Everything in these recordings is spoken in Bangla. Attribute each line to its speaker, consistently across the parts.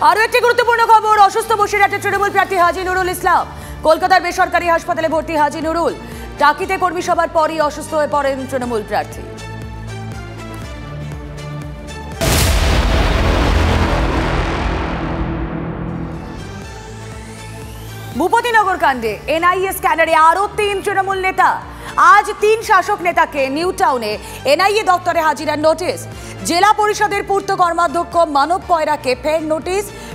Speaker 1: আরো একটি গুরুত্বপূর্ণ খবর, অসুস্থ বসিরহাটের তৃণমূল প্রার্থী হাজী নুরুল ইসলাম। কলকাতার বেসরকারি হাসপাতালে ভর্তি হাজী নুরুল। টাকিতে কর্মী সভার পরই অসুস্থ হয়ে পড়েন তৃণমূল প্রার্থী। ভূপতিনগর কাণ্ডে এনআইএ স্ক্যানারে আরো 3 তৃণমূল নেতা। আজ 3 শাসক নেতাকে নিউ টাউনে এনআইএ দপ্তরে হাজিরার নোটিশ। জেলা পরিষদের পূর্ত কর্মাধ্যক্ষ মানব পয়রাকে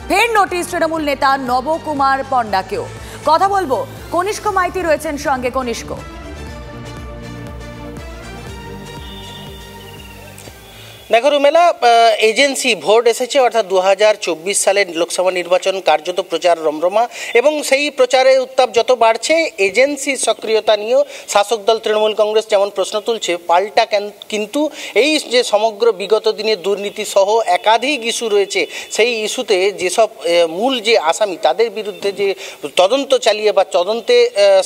Speaker 1: ফের নোটিশ তৃণমূল নেতা নবকুমার পণ্ডাকেও। কথা বলবো, কনিষ্ক মাইতি রয়েছেন সঙ্গে। কনিষ্ক,
Speaker 2: দেখো রুমেলা, এজেন্সি ভোট এসেছে, অর্থাৎ 2024 সালের লোকসভা নির্বাচন কার্যত প্রচার রমরমা, এবং সেই প্রচারে উত্তাপ যত বাড়ছে, এজেন্সি সক্রিয়তা নিয়েও শাসক দল তৃণমূল কংগ্রেস যেমন প্রশ্ন তুলছে, পাল্টা কিন্তু এই যে সমগ্র বিগত দিনে দুর্নীতি সহ একাধিক ইস্যু রয়েছে, সেই ইস্যুতে যেসব মূল যে আসামি তাদের বিরুদ্ধে যে তদন্ত চালিয়ে বা তদন্তে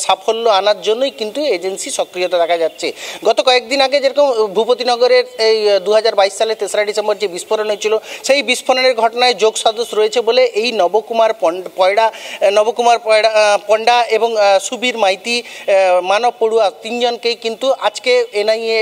Speaker 2: সাফল্য আনার জন্যই কিন্তু এজেন্সি সক্রিয়তা দেখা যাচ্ছে। গত কয়েকদিন আগে যেরকম ভূপতিনগরের এই 2022 সালে 3রা ডিসেম্বর যে বিস্ফোরণ হয়েছিল, সেই বিস্ফোরণের ঘটনায় যোগ সাদৃশ্য রয়েছে বলে এই নবকুমার পণ্ডা এবং সুবীর মাইতি, মানব পড়ুয়া, 3 জনকেই কিন্তু আজকে এনআইএ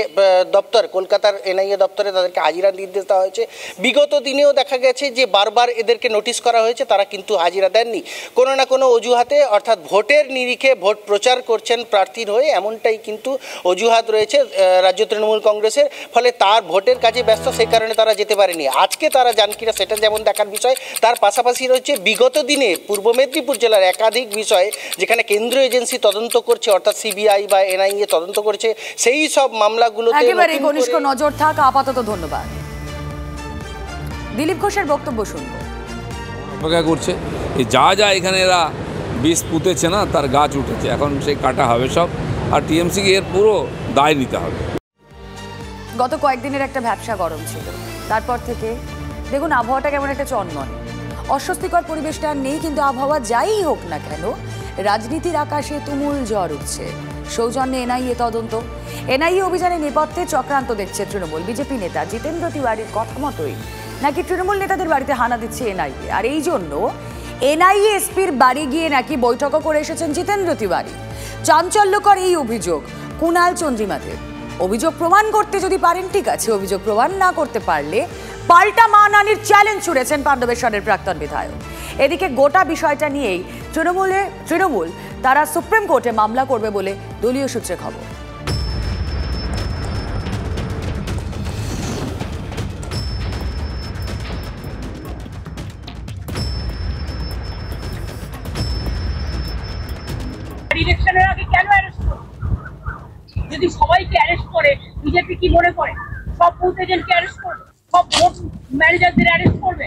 Speaker 2: দপ্তর, কলকাতার এনআইএ দপ্তরে তাদেরকে হাজিরার নির্দেশ দেওয়া হয়েছে। বিগত দিনেও দেখা গেছে যে বারবার এদেরকে নোটিশ করা হয়েছে, তারা কিন্তু হাজিরা দেননি কোনো না কোনো অজুহাতে, অর্থাৎ ভোটের নিরিখে ভোট প্রচার করছেন প্রার্থীর হয়ে, এমনটাই কিন্তু অজুহাত রয়েছে রাজ্য তৃণমূল কংগ্রেসের। ফলে তার ভোটের কাজে ব্যস্ত, সেই কারণে তারা যেতে পারেনি। আজকে তারা যান কিনা সেটা যেমন দেখার বিষয়, তার পাশাপাশি রয়েছে বিগত দিনে পূর্ব মেদিনীপুর জেলার একাধিক বিষয়ে যেখানে কেন্দ্রীয় এজেন্সি তদন্ত করছে, অর্থাৎ সিবিআই বা এনআইএ তদন্ত করছে, সেই সব মামলাগুলোতে
Speaker 1: একেবারে কনিষ্ক নজর থাক। আপাতত ধন্যবাদ। দিলীপ ঘোষের বক্তব্য শুনবো।
Speaker 3: অপেক্ষা করছে, এই যা এখানে এরা বিষ পুঁতেছে না, তার গাছ উঠেছে, এখন সেই কাটা হবে সব, আর টিএমসিকে এর পুরো দায় নিতে হবে।
Speaker 1: গত কয়েকদিনের একটা ভ্যাপসা গরম ছিল, তারপর থেকে দেখুন আবহাওয়াটা কেমন একটা চনমনে, অস্বস্তিকর পরিবেশটা নেই। কিন্তু আবহাওয়া যাই হোক না কেন, রাজনীতির আকাশে তুমুল ঝড় উঠছে। সৌজন্যে এনআইএ তদন্ত, এনআইএ অভিযানের নেপথ্যে চক্রান্ত দেখছে তৃণমূল। বিজেপি নেতা জিতেন্দ্র তিওয়ারির কথা মতোই নাকি তৃণমূল নেতাদের বাড়িতে হানা দিচ্ছে এনআইএ, আর এই জন্য এনআইএ এসপির বাড়ি গিয়ে নাকি বৈঠকও করে এসেছেন জিতেন্দ্র তিওয়ারি। চাঞ্চল্যকর এই অভিযোগ কুণাল চন্দ্রিমাদের। অভিযোগ প্রমাণ করতে যদি পারেন ঠিক আছে, অভিযোগ প্রমাণ না করতে পারলে পাল্টা মানহানির চ্যালেঞ্জ ছুড়েছেন পাণ্ডবেশ্বরের প্রাক্তন বিধায়ক। এদিকে গোটা বিষয়টা নিয়েই তৃণমূল তারা সুপ্রিম কোর্টে মামলা করবে বলে দলীয় সূত্রে খবর।
Speaker 4: ইলেকশনের আগে কেন অ্যারেস্ট করে? যদি সবাইকে অ্যারেস্ট করে, বিজেপি কি মনে করে সব বুথ এজেন্টকে অ্যারেস্ট করবে, সব ভোট ম্যানেজারদের অ্যারেস্ট করবে?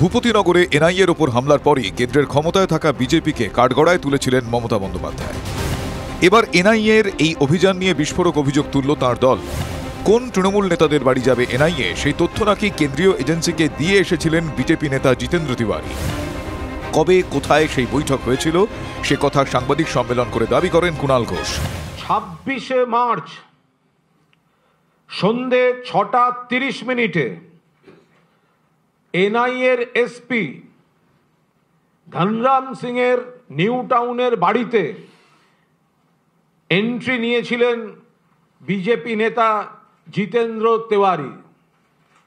Speaker 5: ভূপতিনগরে এনআইএর ওপর হামলার পরই কেন্দ্রের ক্ষমতায় থাকা বিজেপিকে কাঠগড়ায় তুলেছিলেন মমতা বন্দ্যোপাধ্যায়। এবার এনআইএর এই অভিযান নিয়ে বিস্ফোরক অভিযোগ তুলল তাঁর দল। কোন তৃণমূল নেতাদের বাড়ি যাবে এনআইএ, সেই তথ্য নাকি কেন্দ্রীয় এজেন্সিকে দিয়ে এসেছিলেন বিজেপি নেতা জিতেন্দ্র তিওয়ারি। কবে কোথায় সেই বৈঠক হয়েছিল সে কথা সাংবাদিক সম্মেলন করে দাবি করেন কুণাল ঘোষ।
Speaker 6: 26শে মার্চ সন্ধে 6:30 এনআইএর এসপি ধনরাম সিং এর নিউ টাউনের বাড়িতে এন্ট্রি নিয়েছিলেন বিজেপি নেতা জিতেন্দ্র তিওয়ারি।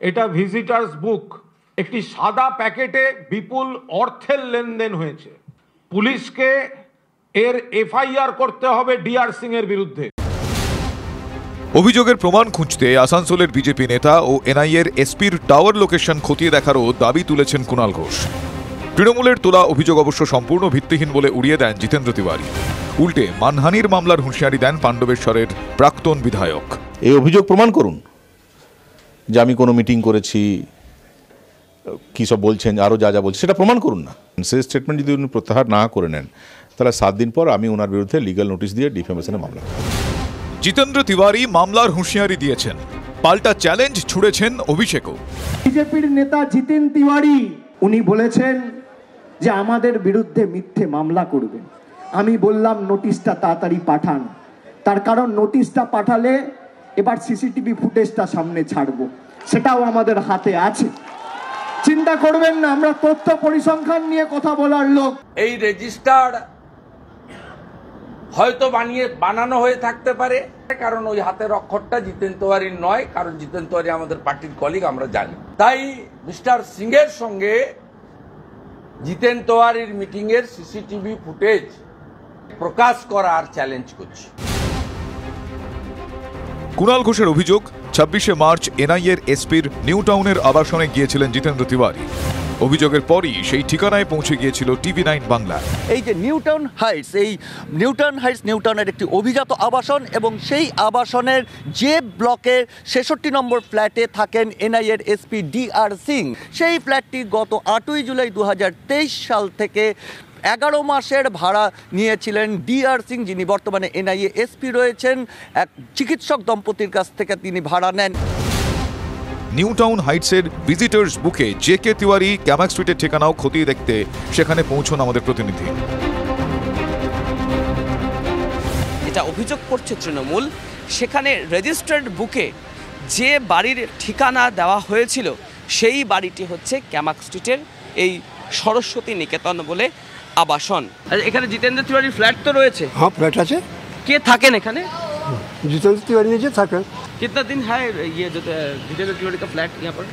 Speaker 6: এটা ভিজিটার্স বুক, একটি সাদা প্যাকেটে বিপুল অর্থের লেনদেন হয়েছে। পুলিশকে এর এফআইআর করতে হবে ডিআর সিং এর বিরুদ্ধে।
Speaker 5: অভিযোগের প্রমাণ খুঁজতে আসানসোলের বিজেপি নেতা ও এনআইএর এসপির টাওয়ার লোকেশন খতিয়ে দেখারও দাবি তুলেছেন কুণাল ঘোষ। তৃণমূলের তোলা অভিযোগ অবশ্য সম্পূর্ণ ভিত্তিহীন বলে উড়িয়ে দেন জিতেন্দ্র তিওয়ারি। উল্টে মানহানির মামলার হুঁশিয়ারি দেন পাণ্ডবেশ্বরের প্রাক্তন বিধায়ক।
Speaker 7: এই অভিযোগ প্রমাণ করুন যে আমি কোনো মিটিং করেছি, কী সব বলছেন, আরও যা বলছে সেটা প্রমাণ করুন না। সেই স্টেটমেন্ট যদি উনি প্রত্যাহার না করে নেন, তাহলে 7 দিন পর আমি ওনার বিরুদ্ধে লিগ্যাল নোটিশ দিয়ে ডিফেমেশনে মামলা।
Speaker 5: জিতেন্দ্র তিওয়ারি মামলার হুঁশিয়ারি দিয়েছেন, পাল্টা চ্যালেঞ্জ ছুড়েছেন অভিষেকও।
Speaker 8: বিজেপির নেতা জিতেন তিওয়ারি উনি বলেছেন যে আমাদের বিরুদ্ধে মিথ্যে মামলা করবেন। আমি বললাম নোটিশটা তাড়াতাড়ি পাঠান, তার কারণ নোটিশটা পাঠালে এবার সিসিটিভি ফুটেজটা সামনে ছাড়বো, সেটাও আমাদের হাতে আছে। চিন্তা করবেন না, আমরা তথ্য পরিসংখ্যান নিয়ে কথা বলার লোক।
Speaker 3: এই রেজিস্টার হয়তো বানানো হয়ে থাকতে পারে, কারণ ওই হাতের অক্ষরটা জিতেন তিওয়ারির নয়, কারণ জিতেন তিওয়ারি আমাদের পার্টির কলিগ, আমরা জানি। তাই মিস্টার সিং এর সঙ্গে জিতেন তিওয়ারির মিটিং এর সিসিটিভি ফুটেজ প্রকাশ করার চ্যালেঞ্জ করছি।
Speaker 5: কুণাল ঘোষের অভিযোগ, 26শে মার্চ এনআইএর এসপির নিউ টাউনের আবাসনে গিয়েছিলেন জিতেন্দ্র তিওয়ারি। অভিযোগের পরই সেই ঠিকানায় পৌঁছে গিয়েছিল TV9 বাংলা।
Speaker 9: এই যে নিউটাউন হাইটস, এই নিউটাউন হাইটস নিউটাউনের একটি অভিজাত আবাসন, এবং সেই আবাসনের যে ব্লকের 66 নম্বর ফ্ল্যাটে থাকেন এনআইএর এসপি DR সিং, সেই ফ্ল্যাটটি গত 8ই জুলাই 2023 সাল থেকে 11 মাসের ভাড়া নিয়েছিলেন DR সিং, যিনি বর্তমানে এনআইএ এসপি রয়েছেন। এক চিকিৎসক দম্পতির কাছ থেকে তিনি ভাড়া নেন।
Speaker 5: নিউ টাউন হাইটসের ভিজিটার্স বুকে JK তিওয়ারি ক্যামাক স্ট্রিটের ঠিকানাও খতিয়ে দেখতে সেখানে পৌঁছন আমাদের প্রতিনিধি।
Speaker 10: যেটা অভিযোগ করছে তৃণমূল, সেখানে রেজিস্টার্ড বুকে যে বাড়ির ঠিকানা দেওয়া হয়েছিল সেই বাড়িটি হচ্ছে ক্যামাক স্ট্রিটের এই সরস্বতী নিকেতন বলে আবাসন। এখানে জিতেন্দ্র তিওয়ারির ফ্ল্যাট তো রয়েছে?
Speaker 11: হ্যাঁ, फ्लैट আছে।
Speaker 10: কে থাকেন এখানে?
Speaker 11: जितेंद्र तिवारी जी থাকে।
Speaker 10: कितना दिन है ये जो जितेंद्र तिवारी का फ्लैट यहाँ पर?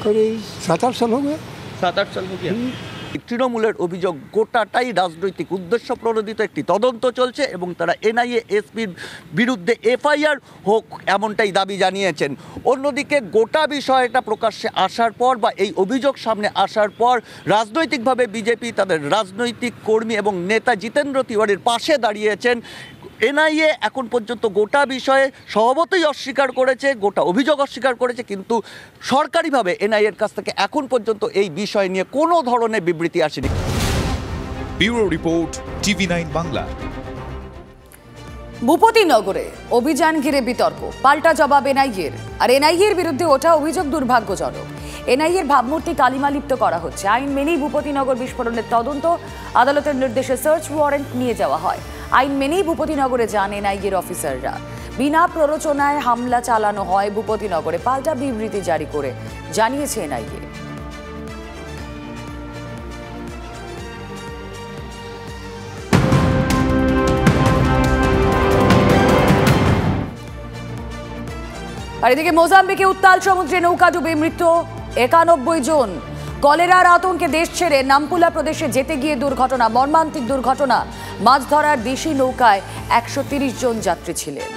Speaker 11: करीब 7-8 साल हो गए।
Speaker 10: 7-8 साल हो गया।
Speaker 9: তৃণমূলের অভিযোগ গোটাটাই রাজনৈতিক উদ্দেশ্য প্রণোদিত একটি তদন্ত চলছে, এবং তারা এনআইএ এসপির বিরুদ্ধে FIR হোক এমনটাই দাবি জানিয়েছেন। অন্যদিকে গোটা বিষয়টা প্রকাশ্যে আসার পর বা এই অভিযোগ সামনে আসার পর রাজনৈতিকভাবে বিজেপি তাদের রাজনৈতিক কর্মী এবং নেতা জিতেন্দ্র তিওয়ারির পাশে দাঁড়িয়েছেন। এনআইএ এখন পর্যন্ত গোটা বিষয়ে স্বভাবতই অস্বীকার করেছে, গোটা অভিযোগ অস্বীকার করেছে, কিন্তু সরকারিভাবে এনআইএর কাছ থেকে এখন পর্যন্ত এই বিষয় নিয়ে কোনো ধরনের বিবৃতি আসেনি।
Speaker 5: Bureau report, TV9 Bangla.
Speaker 1: ভূপতিনগরে অভিযান ঘিরে বিতর্ক, পাল্টা জবাব এনআইএর। আর এনআইএর বিরুদ্ধে ওঠা অভিযোগ দুর্ভাগ্যজনক। এনআইএর ভাবমূর্তি কালিমালিপ্ত করা হচ্ছে। আইন মেনেই ভূপতিনগর বিস্ফোরণের তদন্ত, আদালতের নির্দেশে সার্চ ওয়ারেন্ট নিয়ে যাওয়া হয়। আইন মেনেই ভূপতিনগরে যান এনআইএর অফিসাররা। বিনা প্ররোচনায় হামলা চালানো হয় ভূপতিনগরে, পাল্টা বিবৃতি জারি করে জানিয়েছে এনআইএ। আর এদিকে মোজাম্বিকে উত্তাল সমুদ্রে নৌকা ডুবে মৃত্যু 91 জন। কলেরার আতঙ্কে দেশ ছেড়ে নামপুলা প্রদেশে যেতে গিয়ে দুর্ঘটনা, মর্মান্তিক দুর্ঘটনা। মাছ ধরার দেশি নৌকায় 130 জন যাত্রী ছিলেন।